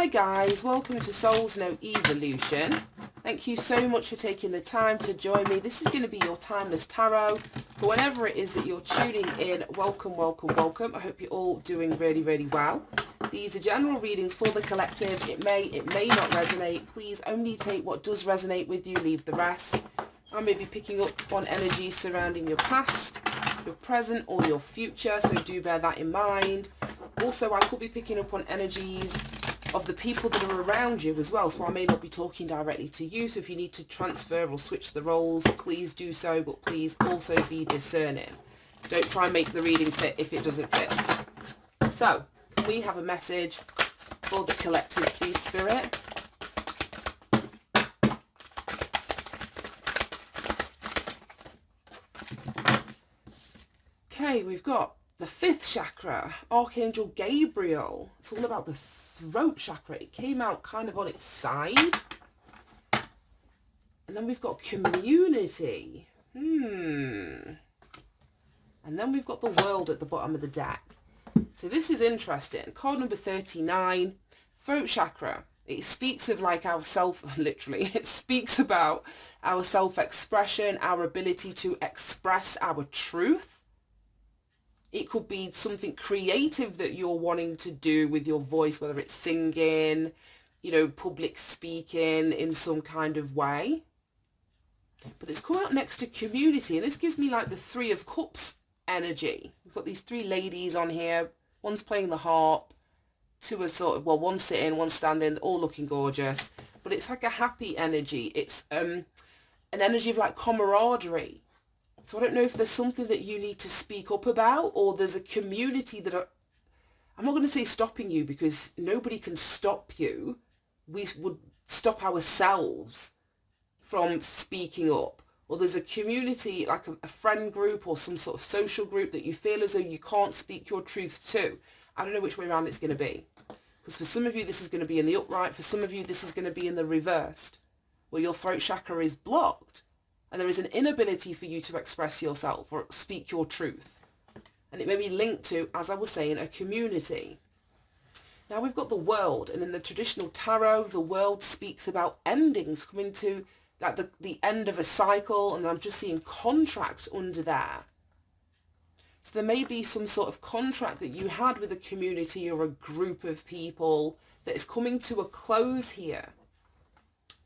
Hi guys, welcome to Souls No Evolution. Thank you so much for taking the time to join me. This is going to be your timeless tarot. For whenever it is that you're tuning in, welcome, welcome, welcome. I hope you're all doing really, really well. These are general readings for the collective. It may not resonate. Please only take what does resonate with you, leave the rest. I may be picking up on energy surrounding your past, your present or your future, so do bear that in mind. Also, I could be picking up on energies of the people that are around you as well, so I may not be talking directly to you, so if you need to transfer or switch the roles, please do so, but please also be discerning. Don't try and make the reading fit if it doesn't fit. So, can we have a message for the collective, please, Spirit? Okay, we've got the 5th chakra, Archangel Gabriel. It's all about the throat chakra. It came out kind of on its side. And then we've got community. And then we've got the world at the bottom of the deck. So this is interesting. Card number 39, throat chakra. It speaks of like our literally, it speaks about our self-expression, our ability to express our truth. It could be something creative that you're wanting to do with your voice, whether it's singing, you know, public speaking in some kind of way. But it's come out next to community, and this gives me like the 3 of Cups energy. We've got these 3 ladies on here. One's playing the harp, 2 are sort of, well, one's sitting, one's standing, all looking gorgeous. But it's like a happy energy. It's an energy of like camaraderie. So I don't know if there's something that you need to speak up about, or there's a community that are, I'm not going to say stopping you, because nobody can stop you. We would stop ourselves from speaking up. Or there's a community, like a friend group or some sort of social group that you feel as though you can't speak your truth to. I don't know which way around it's going to be. Because for some of you, this is going to be in the upright. For some of you, this is going to be in the reversed, where your throat chakra is blocked. And there is an inability for you to express yourself or speak your truth. And it may be linked to, as I was saying, a community. Now we've got the world. And in the traditional tarot, the world speaks about endings, coming to like the end of a cycle. And I'm just seeing contract under there. So there may be some sort of contract that you had with a community or a group of people that is coming to a close here.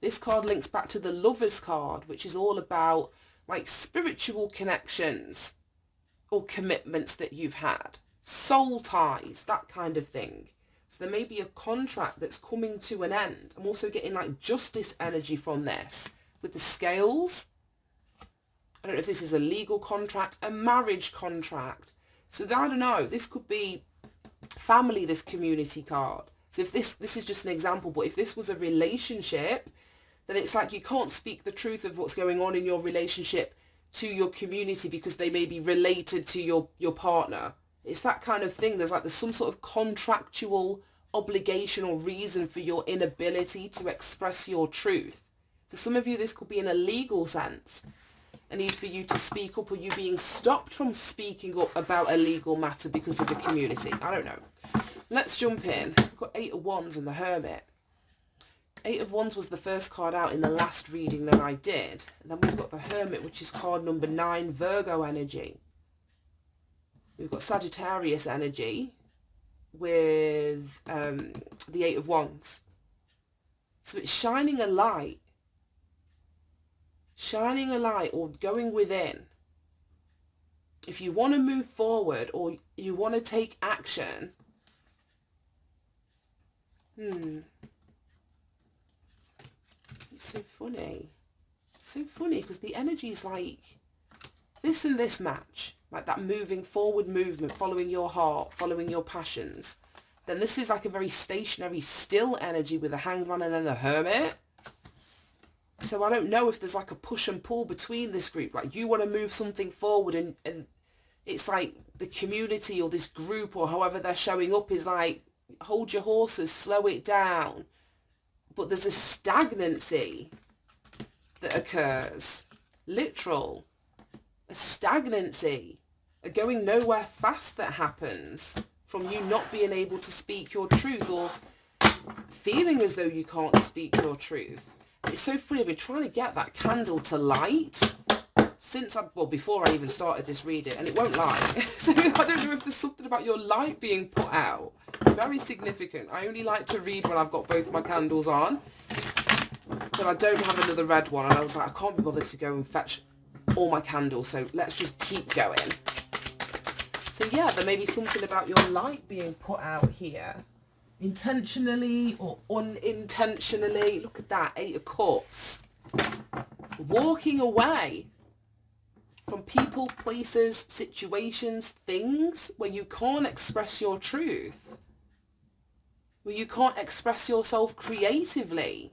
This card links back to the Lover's card, which is all about like spiritual connections or commitments that you've had, soul ties, that kind of thing. So there may be a contract that's coming to an end. I'm also getting like justice energy from this with the scales. I don't know if this is a legal contract, a marriage contract. So I don't know, this could be family, this community card. So if this is just an example, but if this was a relationship, then it's like you can't speak the truth of what's going on in your relationship to your community because they may be related to your partner. It's that kind of thing. There's some sort of contractual obligation or reason for your inability to express your truth. For some of you, this could be in a legal sense. A need for you to speak up, or you being stopped from speaking up about a legal matter because of the community. I don't know. Let's jump in. We've got 8 of Wands and the Hermit. 8 of Wands was the first card out in the last reading that I did. And then we've got the Hermit, which is card number 9, Virgo energy. We've got Sagittarius energy with the 8 of Wands. So it's shining a light or going within. If you want to move forward or you want to take action, it's so funny. So funny because the energy is like this and this match. Like that moving forward movement, following your heart, following your passions. Then this is like a very stationary, still energy with a Hanged Man and then the Hermit. So I don't know if there's like a push and pull between this group. Like you want to move something forward and it's like the community or this group or however they're showing up is like, hold your horses, slow it down. But there's a stagnancy that occurs. Literal. A stagnancy. A going nowhere fast that happens from you not being able to speak your truth, or feeling as though you can't speak your truth. It's so funny, I've been trying to get that candle to light since before I even started this reading, and it won't light. So I don't know if there's something about your light being put out. Very significant. I only like to read when I've got both my candles on, but I don't have another red one, and I was like, I can't be bothered to go and fetch all my candles, so let's just keep going. So yeah, there may be something about your light being put out here, intentionally or unintentionally. Look at that, 8 of Cups. Walking away from people, places, situations, things where you can't express your truth, where you can't express yourself creatively.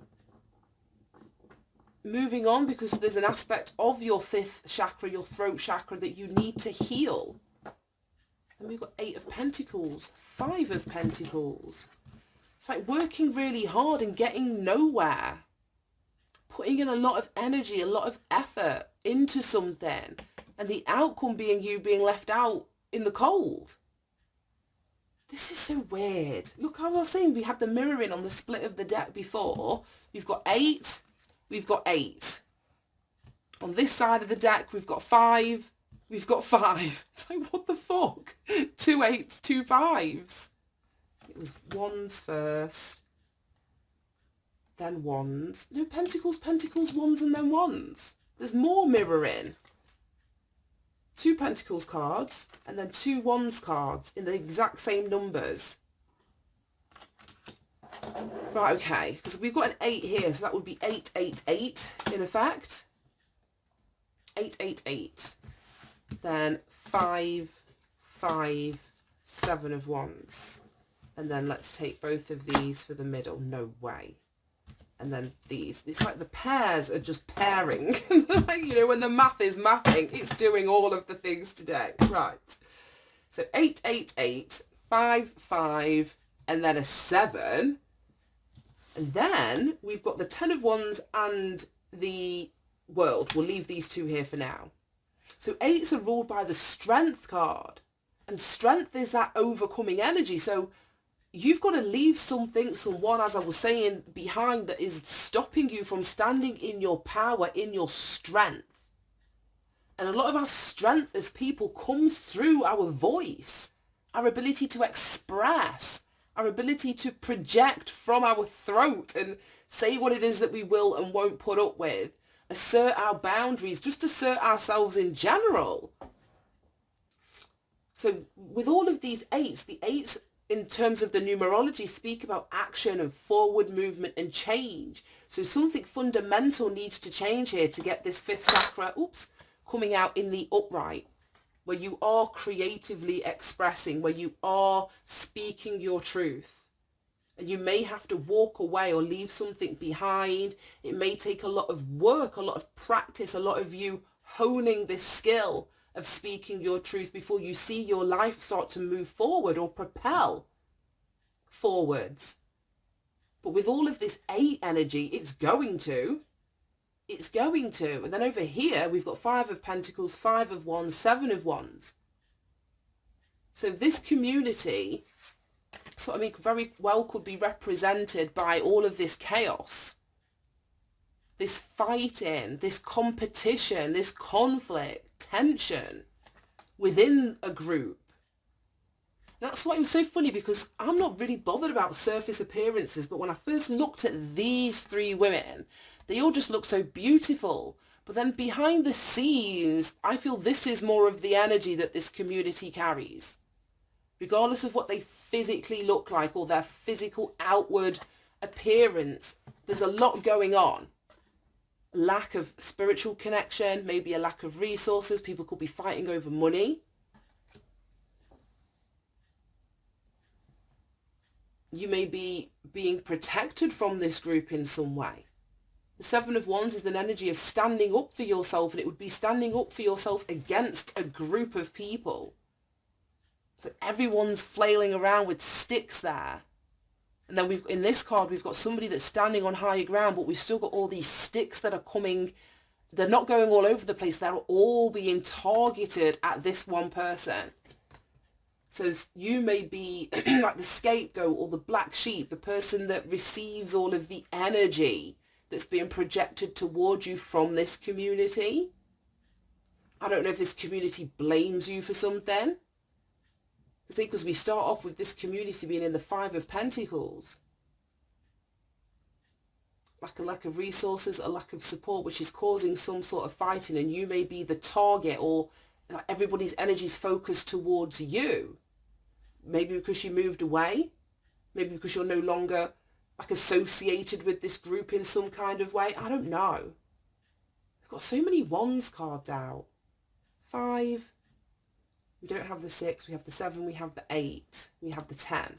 Moving on because there's an aspect of your 5th chakra, your throat chakra, that you need to heal. And we've got 8 of Pentacles, 5 of Pentacles. It's like working really hard and getting nowhere. Putting in a lot of energy, a lot of effort into something, and the outcome being you being left out in the cold. This is so weird. Look, as I was saying, we had the mirroring on the split of the deck before. We've got 8, we've got 8. On this side of the deck, we've got 5, we've got 5. It's like, what the fuck? 2 8s, 2 5s. It was wands first, then wands. No, pentacles, pentacles, wands, and then wands. There's more mirroring. 2 pentacles cards, and then 2 wands cards in the exact same numbers. Right, okay, because we've got an 8 here, so that would be 8 8 8 in effect. 8 8 8. Then 5 5 7 of wands. And then let's take both of these for the middle. No way. And then these. It's like the pairs are just pairing. You know, when the math is mathing, it's doing all of the things today. Right. So 8 8 8, 5 5, and then a 7. And then we've got the 10 of wands and the world. We'll leave these 2 here for now. So 8s are ruled by the strength card. And strength is that overcoming energy. So you've got to leave something, someone, as I was saying, behind that is stopping you from standing in your power, in your strength. And a lot of our strength as people comes through our voice, our ability to express, our ability to project from our throat and say what it is that we will and won't put up with, assert our boundaries, just assert ourselves in general. So with all of these 8s, the 8s in terms of the numerology speak about action and forward movement and change. So something fundamental needs to change here to get this 5th chakra, coming out in the upright, where you are creatively expressing, where you are speaking your truth. And you may have to walk away or leave something behind. It may take a lot of work, a lot of practice, a lot of you honing this skill of speaking your truth before you see your life start to move forward or propel forwards. But with all of this 8 energy, it's going to. And then over here, we've got 5 of Pentacles, 5 of Wands, 7 of Wands. So this community, very well could be represented by all of this chaos, this fighting, this competition, this conflict, tension within a group. That's why it was so funny, because I'm not really bothered about surface appearances, but when I first looked at these 3 women, they all just look so beautiful. But then behind the scenes, I feel this is more of the energy that this community carries. Regardless of what they physically look like or their physical outward appearance, there's a lot going on. Lack of spiritual connection, maybe a lack of resources. People could be fighting over money. You may be being protected from this group in some way. The 7 of Wands is an energy of standing up for yourself, and it would be standing up for yourself against a group of people. So everyone's flailing around with sticks there. And then in this card, we've got somebody that's standing on higher ground, but we've still got all these sticks that are coming. They're not going all over the place. They're all being targeted at this one person. So you may be like the scapegoat or the black sheep, the person that receives all of the energy that's being projected toward you from this community. I don't know if this community blames you for something. Because we start off with this community being in the Five of Pentacles. Like a lack of resources, a lack of support, which is causing some sort of fighting, and you may be the target, or like everybody's energy is focused towards you. Maybe because you moved away. Maybe because you're no longer like associated with this group in some kind of way. I don't know. We've got so many wands cards out. 5. We don't have the 6. We have the 7. We have the 8. We have the 10.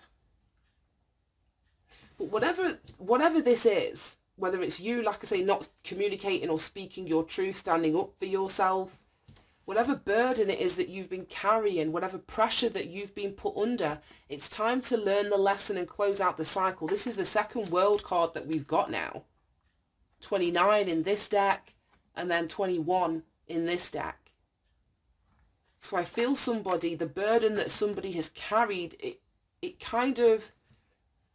But whatever this is, whether it's you, like I say, not communicating or speaking your truth, standing up for yourself, whatever burden it is that you've been carrying, whatever pressure that you've been put under, it's time to learn the lesson and close out the cycle. This is the second world card that we've got now. 29 in this deck, and then 21 in this deck. So I feel the burden that somebody has carried, it kind of,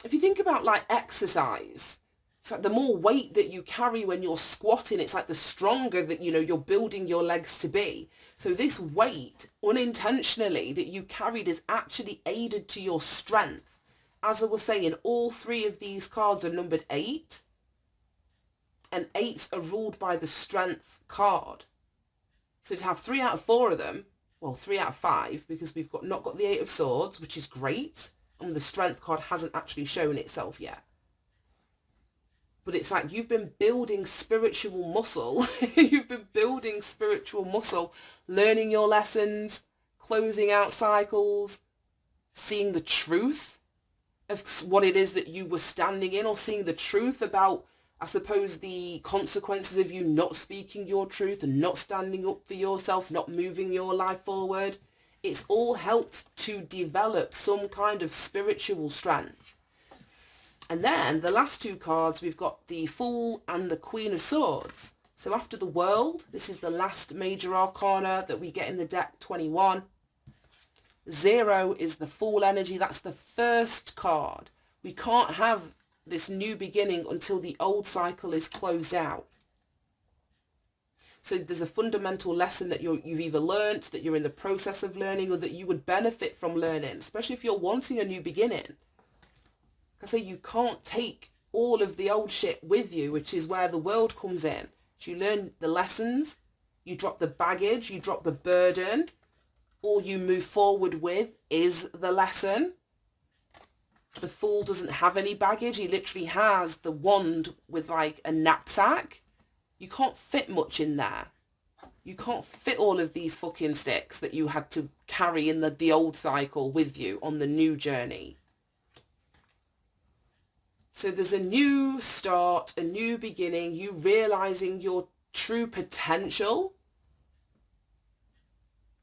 if you think about like exercise, it's like the more weight that you carry when you're squatting, it's like the stronger that, you're building your legs to be. So this weight, unintentionally, that you carried is actually aided to your strength. As I was saying, all 3 of these cards are numbered 8. And 8s are ruled by the strength card. So to have 3 out of 4 of them, well, 3 out of 5, because we've not got the 8 of Swords, which is great. And the strength card hasn't actually shown itself yet. But it's like you've been building spiritual muscle. You've been building spiritual muscle, learning your lessons, closing out cycles, seeing the truth of what it is that you were standing in, or seeing the truth about, I suppose, the consequences of you not speaking your truth and not standing up for yourself, not moving your life forward. It's all helped to develop some kind of spiritual strength. And then the last 2 cards, we've got the Fool and the Queen of Swords. So after the World, this is the last major arcana that we get in the deck, 21. 0 is the Fool energy. That's the first card. We can't have this new beginning until the old cycle is closed out. So there's a fundamental lesson that you've either learnt, that you're in the process of learning, or that you would benefit from learning, especially if you're wanting a new beginning. I say you can't take all of the old shit with you, which is where the World comes in. So you learn the lessons, you drop the baggage, you drop the burden. All you move forward with is the lesson. The Fool doesn't have any baggage. He literally has the wand with like a knapsack. You can't fit much in there. You can't fit all of these fucking sticks that you had to carry in the old cycle with you on the new journey. So there's a new start, a new beginning, you realizing your true potential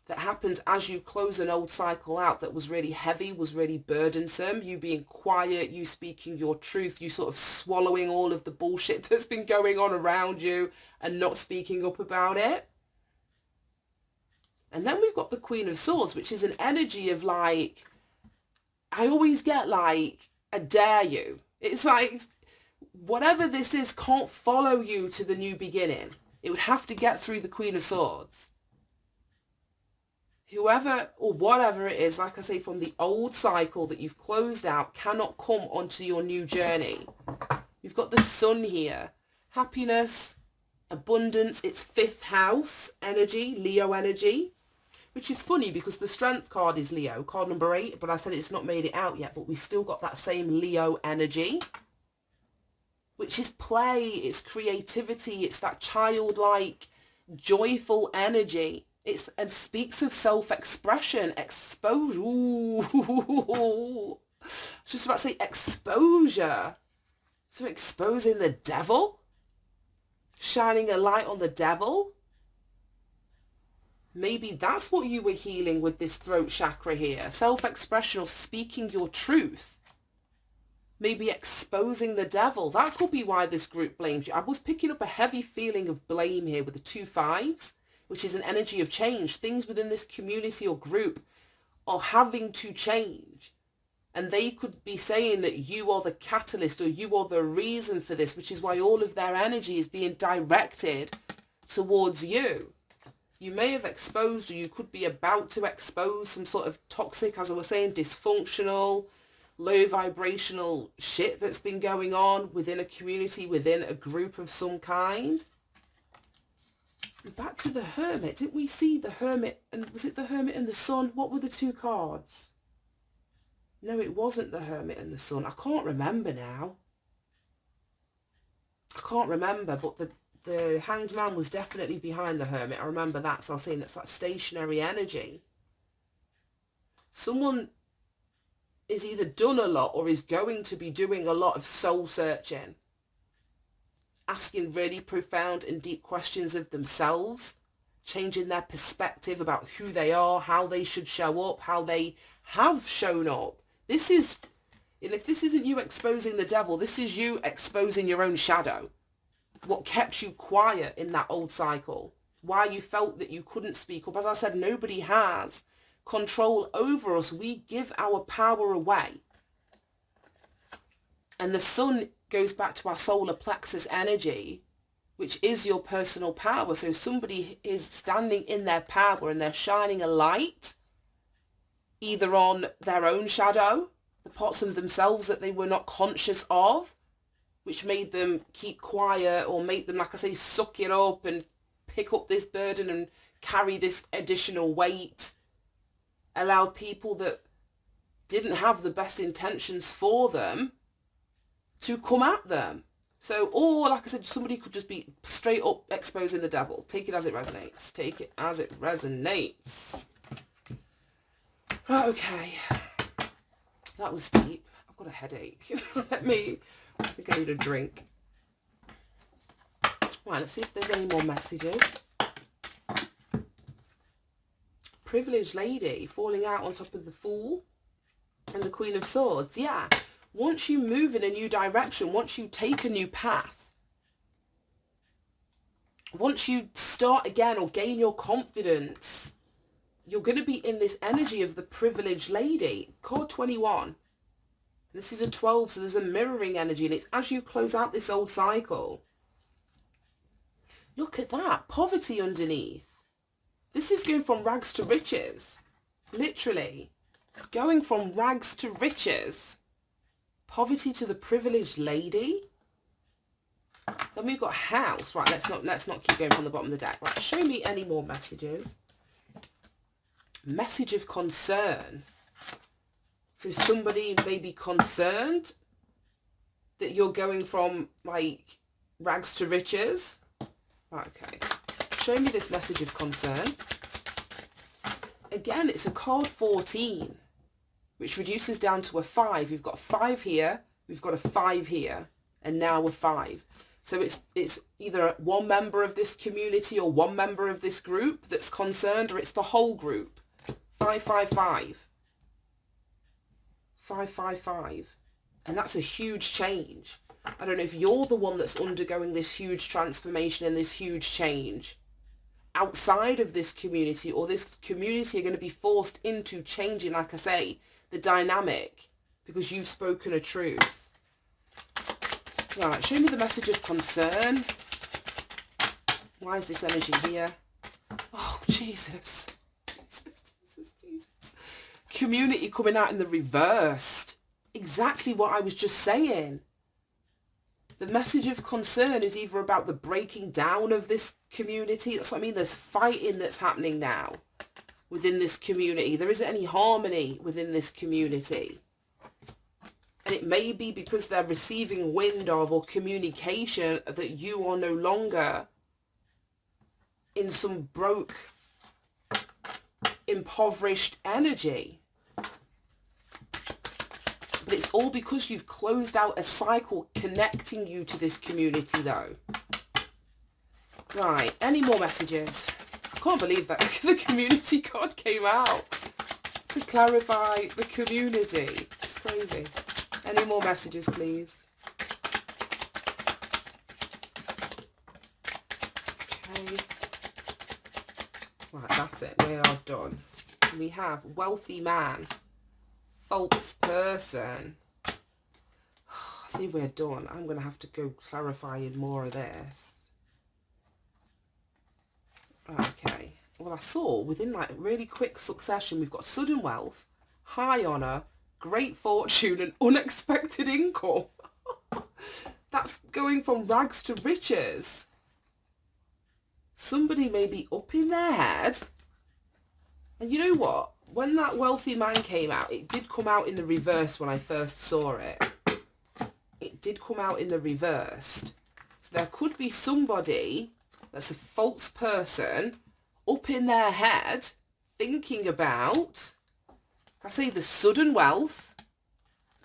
that happens as you close an old cycle out that was really heavy, was really burdensome, you being quiet, you speaking your truth, you sort of swallowing all of the bullshit that's been going on around you and not speaking up about it. And then we've got the Queen of Swords, which is an energy of like, I always get like, I dare you. It's like, whatever this is can't follow you to the new beginning. It would have to get through the Queen of Swords. Whoever or whatever it is, like I say, from the old cycle that you've closed out cannot come onto your new journey. You've got the Sun here. Happiness, abundance, it's 5th house energy, Leo energy. Which is funny because the Strength card is Leo, card number 8, but I said it's not made it out yet, but we still got that same Leo energy, which is play, it's creativity, it's that childlike, joyful energy. And speaks of self-expression, exposure. Ooh. I was just about to say exposure. So exposing the devil, shining a light on the devil. Maybe that's what you were healing with this throat chakra here. Self-expression or speaking your truth. Maybe exposing the devil. That could be why this group blamed you. I was picking up a heavy feeling of blame here with the 2 5s, which is an energy of change. Things within this community or group are having to change. And they could be saying that you are the catalyst or you are the reason for this, which is why all of their energy is being directed towards you. You may have exposed, or you could be about to expose, some sort of toxic, as I was saying, dysfunctional, low vibrational shit that's been going on within a community, within a group of some kind. Back to the Hermit. Didn't we see the Hermit? And was it the Hermit and the Sun? What were the two cards? No, it wasn't the Hermit and the Sun. I can't remember now. I can't remember, but the Hanged Man was definitely behind the Hermit. I remember that. So I was saying it's that stationary energy. Someone is either done a lot or is going to be doing a lot of soul searching. Asking really profound and deep questions of themselves. Changing their perspective about who they are, how they should show up, how they have shown up. This is, and if this isn't you exposing the devil, this is you exposing your own shadow. What kept you quiet in that old cycle. Why you felt that you couldn't speak up. As I said, nobody has control over us. We give our power away. And the Sun goes back to our solar plexus energy, which is your personal power. So somebody is standing in their power and they're shining a light either on their own shadow, the parts of themselves that they were not conscious of, which made them keep quiet, or make them, like I say, suck it up and pick up this burden and carry this additional weight, allow people that didn't have the best intentions for them to come at them. So, or like I said, somebody could just be straight up exposing the devil. Take it as it resonates. Take it as it resonates. Right, okay. That was deep. I've got a headache. I think I need a drink. Right, let's see if there's any more messages. Privileged lady falling out on top of the Fool and the Queen of Swords. Yeah. Once you move in a new direction, once you take a new path, once you start again or gain your confidence, you're going to be in this energy of the privileged lady. Card 21. This is a 12, so there's a mirroring energy, and it's as you close out this old cycle. Look at that. Poverty underneath. This is going from rags to riches. Literally. Going from rags to riches. Poverty to the privileged lady. Then we've got house. Right, let's not keep going from the bottom of the deck. Right, show me any more messages. Message of concern. So somebody may be concerned that you're going from like rags to riches. Right, okay. Show me this message of concern. Again, it's a card 14, which reduces down to a 5. We've got a 5 here, we've got a 5 here, and now a 5. So it's either one member of this community or one member of this group that's concerned, or it's the whole group. 555. 555. And that's a huge change. I don't know if you're the one that's undergoing this huge transformation and this huge change outside of this community, or this community are going to be forced into changing, like I say, the dynamic, because you've spoken a truth. Right, show me the message of concern. Why is this energy here? Oh, Jesus. Jesus. Community coming out in the reversed. Exactly what I was just saying. The message of concern is either about the breaking down of this community. That's what I mean. There's fighting that's happening now within this community. There isn't any harmony within this community. And it may be because they're receiving wind of or communication that you are no longer in some broke, impoverished energy. But it's all because you've closed out a cycle connecting you to this community, though. Right, any more messages? I can't believe that the community card came out to clarify the community. It's crazy. Any more messages, please? Okay. Right, that's it. We are done. And we have wealthy man, false person. See, we're done. I'm going to have to go clarifying more of this. Okay. Well, I saw within like really quick succession, we've got sudden wealth, high honour, great fortune and unexpected income. That's going from rags to riches. Somebody may be up in their head. And you know what? When that wealthy man came out, it did come out in the reverse when I first saw it. It did come out in the reversed. So there could be somebody that's a false person up in their head thinking about, I say, the sudden wealth,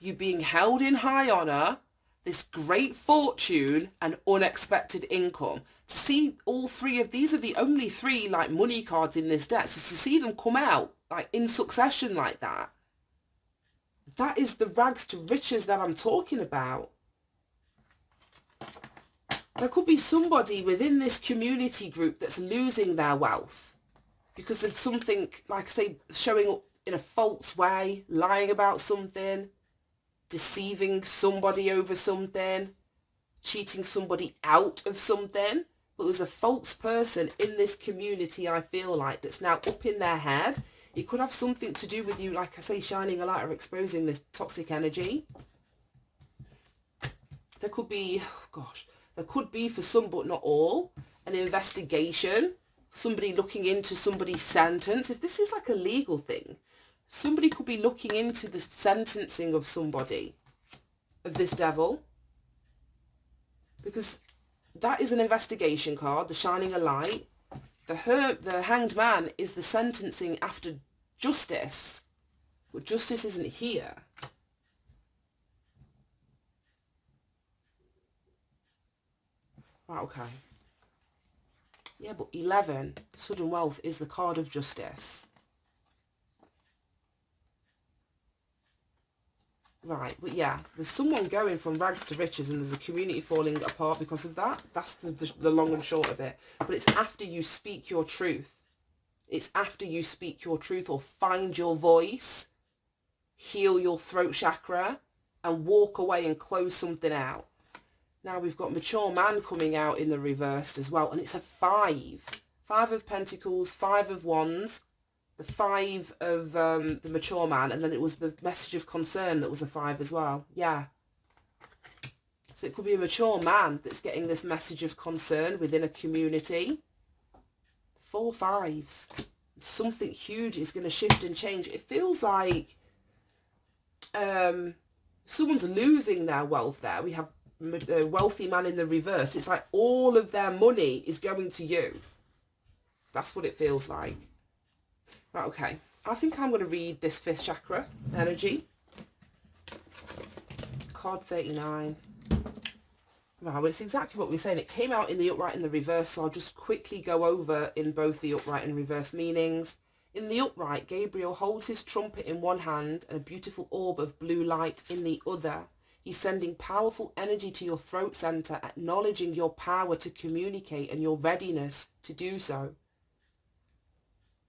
you being held in high honour, this great fortune and unexpected income. To see all three of these are the only three like money cards in this deck. So to see them come out like in succession like that, that is the rags to riches that I'm talking about. There could be somebody within this community group that's losing their wealth because of something, like I say, showing up in a false way, lying about something, deceiving somebody over something, cheating somebody out of something. But there's a false person in this community, I feel like, that's now up in their head. It could have something to do with you, like I say, shining a light or exposing this toxic energy. There could be, oh gosh, there could be for some but not all, an investigation, somebody looking into somebody's sentence. If this is like a legal thing, somebody could be looking into the sentencing of somebody, of this devil, because that is an investigation card, the shining a light. The hanged man is the sentencing after justice, but justice isn't here. Right, okay. Yeah, but 11, sudden wealth, is the card of justice. Right, but yeah, there's someone going from rags to riches and there's a community falling apart because of that. That's the long and short of it. But it's after you speak your truth. It's after you speak your truth or find your voice, heal your throat chakra and walk away and close something out. Now we've got mature man coming out in the reversed as well. And it's a 5. 5 of pentacles, 5 of wands. The 5 of the mature man, and then it was the message of concern that was a 5 as well. Yeah. So it could be a mature man that's getting this message of concern within a community. 4 5s. Something huge is going to shift and change. It feels like someone's losing their wealth there. We have a wealthy man in the reverse. It's like all of their money is going to you. That's what it feels like. Right, okay. I think I'm going to read this 5th chakra energy. Card 39. Right, well, it's exactly what we're saying. It came out in the upright and the reverse, so I'll just quickly go over in both the upright and reverse meanings. In the upright, Gabriel holds his trumpet in one hand and a beautiful orb of blue light in the other. He's sending powerful energy to your throat center, acknowledging your power to communicate and your readiness to do so.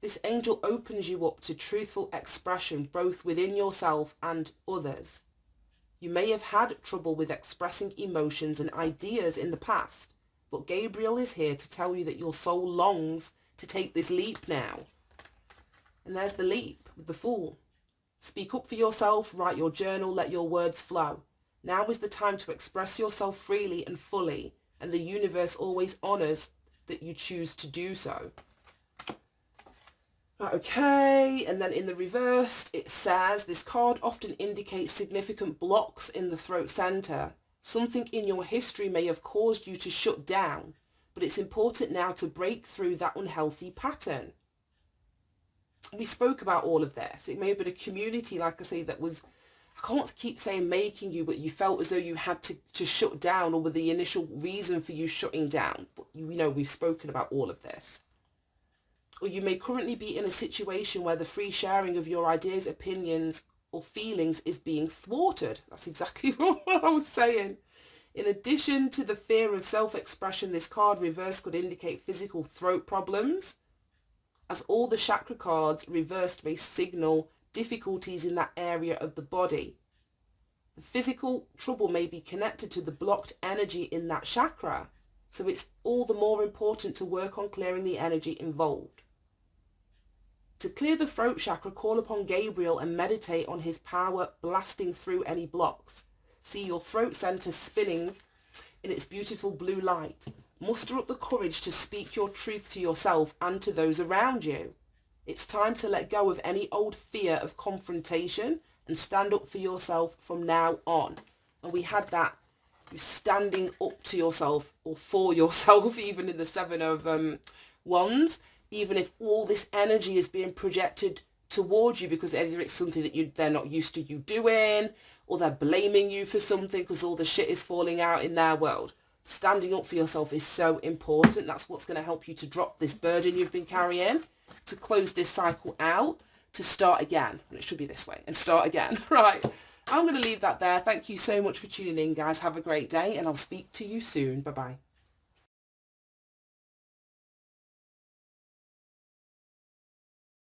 This angel opens you up to truthful expression both within yourself and others. You may have had trouble with expressing emotions and ideas in the past, but Gabriel is here to tell you that your soul longs to take this leap now. And there's the leap with the Fool. Speak up for yourself, write your journal, let your words flow. Now is the time to express yourself freely and fully, and the universe always honors that you choose to do so. Okay, and then in the reversed, it says, this card often indicates significant blocks in the throat center. Something in your history may have caused you to shut down, but it's important now to break through that unhealthy pattern. We spoke about all of this. It may have been a community, like I say, that was, I can't keep saying making you, but you felt as though you had to shut down, or were the initial reason for you shutting down. But you know, we've spoken about all of this. Or you may currently be in a situation where the free sharing of your ideas, opinions, or feelings is being thwarted. That's exactly what I was saying. In addition to the fear of self-expression, this card reverse could indicate physical throat problems. as all the chakra cards reversed may signal difficulties in that area of the body. The physical trouble may be connected to the blocked energy in that chakra, so it's all the more important to work on clearing the energy involved. To clear the throat chakra, call upon Gabriel and meditate on his power blasting through any blocks. See your throat center spinning in its beautiful blue light. Muster up the courage to speak your truth to yourself and to those around you. It's time to let go of any old fear of confrontation and stand up for yourself from now on. And we had that, standing up to yourself or for yourself, even in the Seven of Wands, even if all this energy is being projected towards you because either it's something that they're not used to you doing, or they're blaming you for something because all the shit is falling out in their world. Standing up for yourself is so important. That's what's going to help you to drop this burden you've been carrying, to close this cycle out, to start again. And it should be this way, and start again. Right. I'm going to leave that there. Thank you so much for tuning in, guys. Have a great day, and I'll speak to you soon. Bye-bye.